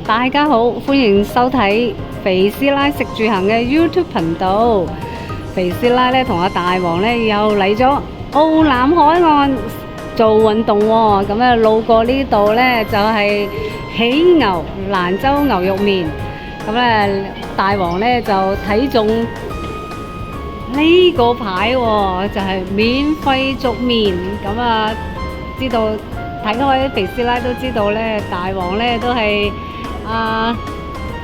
大家好，歡迎收睇肥師奶食住行嘅 YouTube 頻道。肥師奶咧同阿大王咧又嚟咗澳南海岸做運動喎，咁啊路過呢度咧就係喜牛蘭州牛肉麵，咁咧大王咧就睇中呢個牌喎，就係免費粥麵，咁啊知道睇開肥師奶都知道咧，大王咧都係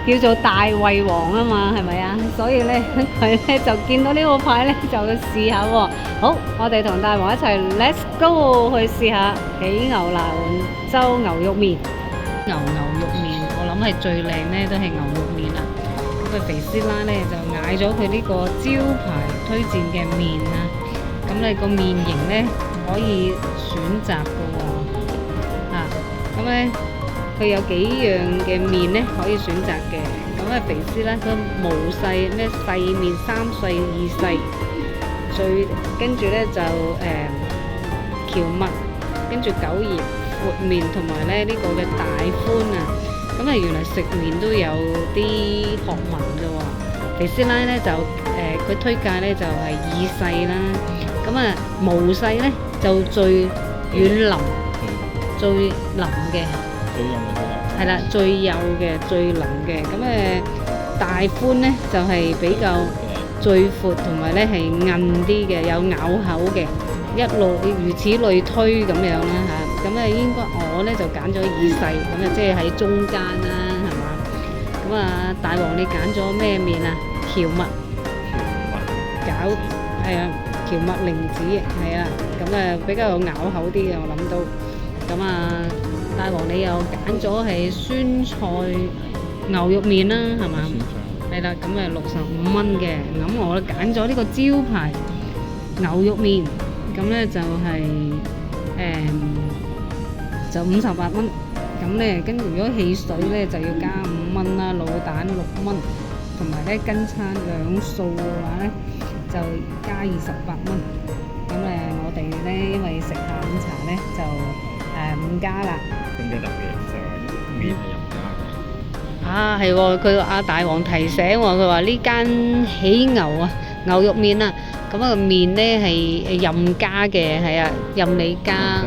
叫做大胃王啊嘛，係咪啊？所以咧佢咧就見到呢個牌咧就試下喎。好，我哋同大王一齊 Let's go 去試下喜牛蘭州牛肉麵。牛肉麵，我諗係最靚咧都係牛肉麵啦。咁啊肥師奶咧就嗌咗佢呢個招牌推薦嘅麵啊。咁你個麵型咧可以選擇嘅喎。咁咧佢有幾樣嘅麵咧可以選擇嘅。咁啊肥師奶佢無細咩細麵3細2細，跟住咧就蕎麥，跟住9葉闊麵同埋咧呢個嘅大寬啊。咁啊原來食麵都有啲學問嘅喎。肥師奶咧就佢推介咧就係2細啦。咁啊無細咧就最軟腍最腍嘅。係啦，最幼嘅、最腍嘅，咁大寬咧就係比較最闊，同埋咧係韌啲嘅，有咬口嘅，一路如此類推咁樣啦嚇。咁應該我咧就揀咗2細，咁即係喺中間啦，係嘛？咁大王你揀咗咩麵啊？蕎麥，係啊，蕎麥靈子係啊，咁比較有咬口啲嘅，我諗到，咁大王你又揀咗係酸菜牛肉麵啦，係嘛？係啦，咁65蚊嘅。咁我揀咗呢個招牌牛肉麵，咁咧就係就58蚊。咁咧跟住如果汽水咧就要加5蚊啦，滷蛋6蚊，同埋咧跟餐兩素嘅話咧就加28蚊。咁我哋咧因為食下午茶咧就唔加啦。更加特別就係麵係任加嘅。係喎，佢大王提醒喎，佢話呢間喜牛肉麵啊，咁個麵咧係任加嘅，係啊，任你加。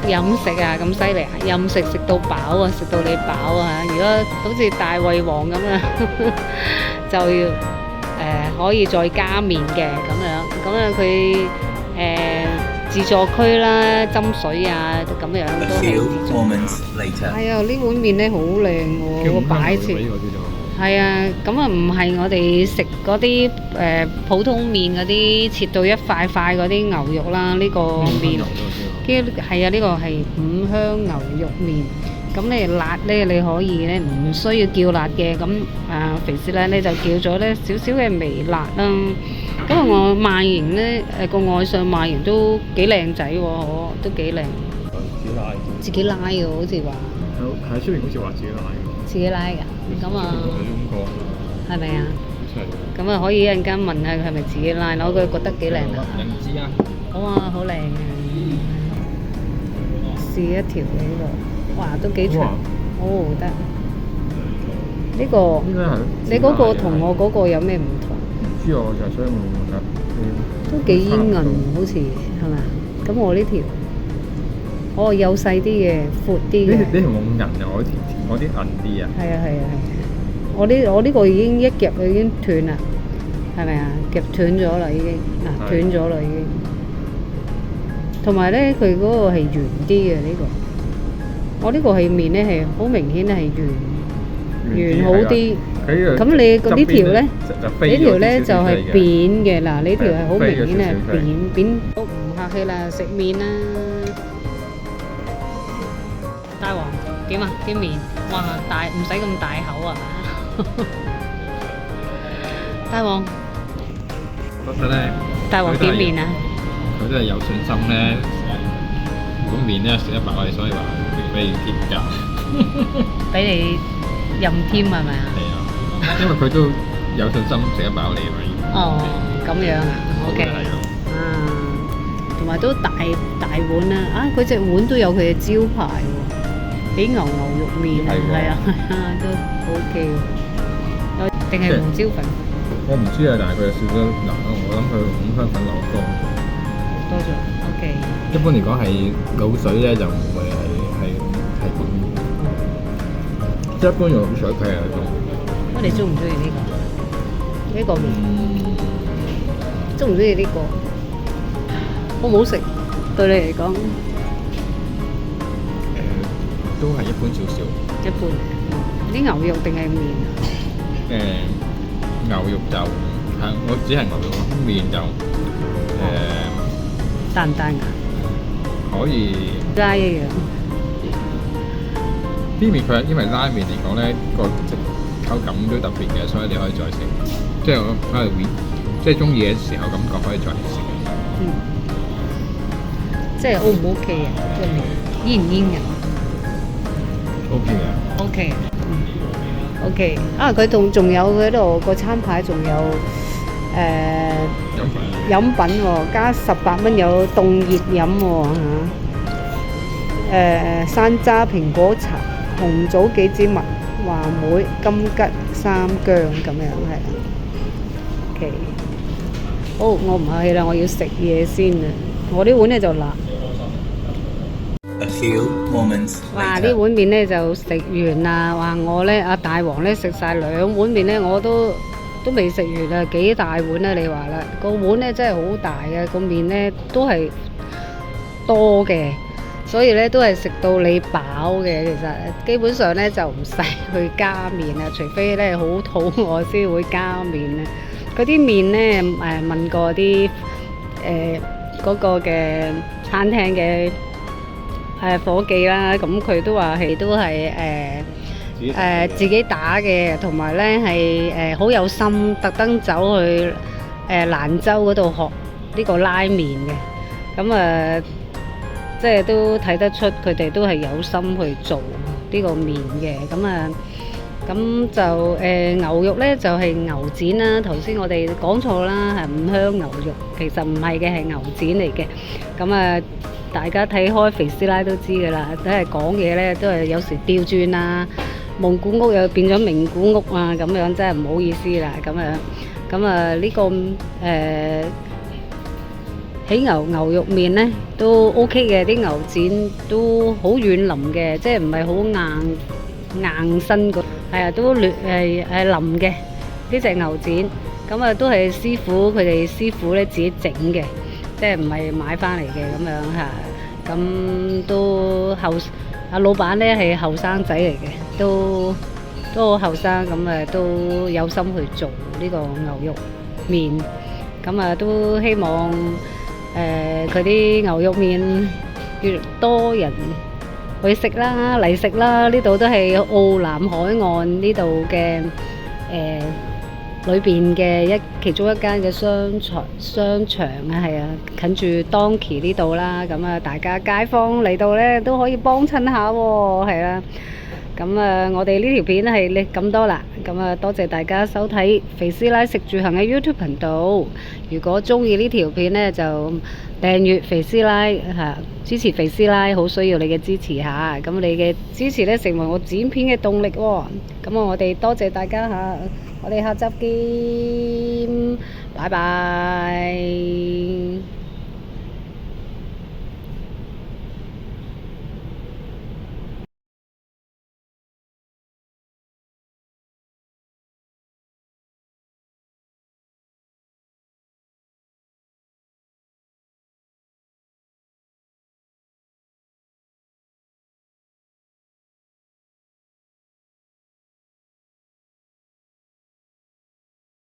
飲食啊咁犀利啊！任食到飽啊，食到你飽啊！如果好似大胃王咁啊，就要可以再加麵嘅咁樣。咁佢自助區啦、斟水啊咁樣都係自助。係啊，呢碗麵咧好靚喎，個擺設。係啊，咁唔係我哋食嗰啲普通麵嗰啲切到一塊塊嗰啲牛肉啦，呢個麵。係啊，呢個係五香牛肉麵。咁你辣咧，你可以咧唔需要叫辣嘅。咁肥師奶咧就叫咗咧少少嘅微辣啦。咁我賣型咧個外上賣型都幾靚仔喎，都幾靚。自己拉嘅好似話。喺出面好似話自己拉嘅。自己拉㗎，咁係咪啊？咁可以一陣間問下佢係咪自己拉，我覺得幾靚啊。知啊。好啊，好靚啊！試一條呢個，哇，都幾長。得。呢個你嗰個同我嗰個有咩唔同？唔知我就所以冇問啦。都幾煙韌，好似係咪啊？咁我呢條，幼細啲嘅，闊啲嘅。呢條冇咁韌啊，我啲韌啲啊。係啊。我呢個已經一夾已經斷啦，係咪啊？夾斷咗啦已經，斷咗啦已經。同埋咧，佢嗰個係圓啲嘅呢個，我呢個係麵咧係好明顯係圓好啲。咁你嗰呢條咧，呢條咧就係扁嘅。嗱，呢條係好明顯係扁。都唔客氣啦，食麵啦。大王點啊？啲麵哇大，唔使咁大口啊！大王，我覺得咧，大王點麵啊？佢都係有信心咧，碗麵咧食得飽嘅，所以話俾你添價。俾你任添係咪啊？係啊，因為佢都有信心食得飽你嘛。咁樣啊 ，OK。同埋都大碗啦。佢隻碗都有佢嘅招牌喎。喜牛肉麵啊，係喎係啊，都 OK 喎。定係胡椒粉我唔知啊，但係佢有少少辣咯。我諗佢五香粉落多。多咗？OK。一般嚟講係滷水咧就唔會係咁。即係一般用滷水佢係用。你中唔中意呢個？呢個麵中唔中意呢個？好唔好食？對你嚟講，都係一般少少。一般。啲牛肉定係麵啊？牛肉就係我只係牛肉咯，麵就淡唔淡啊？可以。齋一樣。啲麵佢因為拉麵嚟講咧，個口感都特別嘅，所以你可以再食。即係我喺度即係中意嘅時候，感覺可以再食。即係 O 唔 OK 啊？個麵煙唔煙嘅 OK 嘅。 ？OK。OK。啊，佢仲有嗰度個餐牌仲有飲品喎，加18蚊有凍熱飲喎嚇。山楂蘋果茶、紅棗杞子蜜、話梅、金桔、三薑咁樣係啊。OK。好，我唔客氣啦，我要食嘢先啊！我呢碗咧就辣。A few moments 哇！ later. 呢碗麵咧就食完啦，話我咧阿大王咧食晒2碗麵咧，我都未食完啊，幾大碗啊！你話啦，個碗咧真係好大啊，個麵咧都係多嘅，所以咧都係食到你飽嘅。其實基本上咧就唔使去加麵啊，除非咧好肚餓先會加麵啊。嗰啲麵咧問過啲嗰個嘅餐廳嘅伙計啦，咁佢都話係都係自己打嘅，同埋咧係好有心，特登走去蘭州嗰度學呢個拉麵嘅。咁即係都睇得出佢哋都係有心去做呢個麵嘅。咁就牛肉咧就係牛展啦。頭先我哋講錯啦，係五香牛肉，其實唔係嘅，係牛展嚟嘅。咁大家睇開肥師奶都知㗎啦，都係講嘢咧都係有時調轉啊，蒙古屋又變咗名古屋啊，咁樣真係唔好意思啦。咁呢個喜牛肉麵咧都 OK 嘅，啲牛展都好軟腍嘅，即係唔係好硬身個，係啊，都係腍嘅呢隻牛展。咁都係佢哋師傅咧自己整嘅，即係唔係買翻嚟嘅咁樣嚇。咁都老闆咧係後生仔嚟嘅，都好後生，咁都有心去做呢個牛肉麵。咁都希望佢啲牛肉麵越多人去食啦，嚟食啦。呢度都係澳南海岸呢度嘅裏邊嘅其中一間嘅商場啊，係啊，近住 Donkey 呢度啦。咁大家街坊嚟到咧都可以幫襯下喎，係啦。咁我哋呢條片係咁多啦。咁多謝大家收睇肥師奶食住行嘅 YouTube 頻道。如果中意呢條片咧，就訂閱肥師奶嚇，支持肥師奶，好需要你嘅支持下。咁你嘅支持咧，成為我剪片嘅動力喎。咁我哋多謝大家嚇。我哋下集見，拜拜。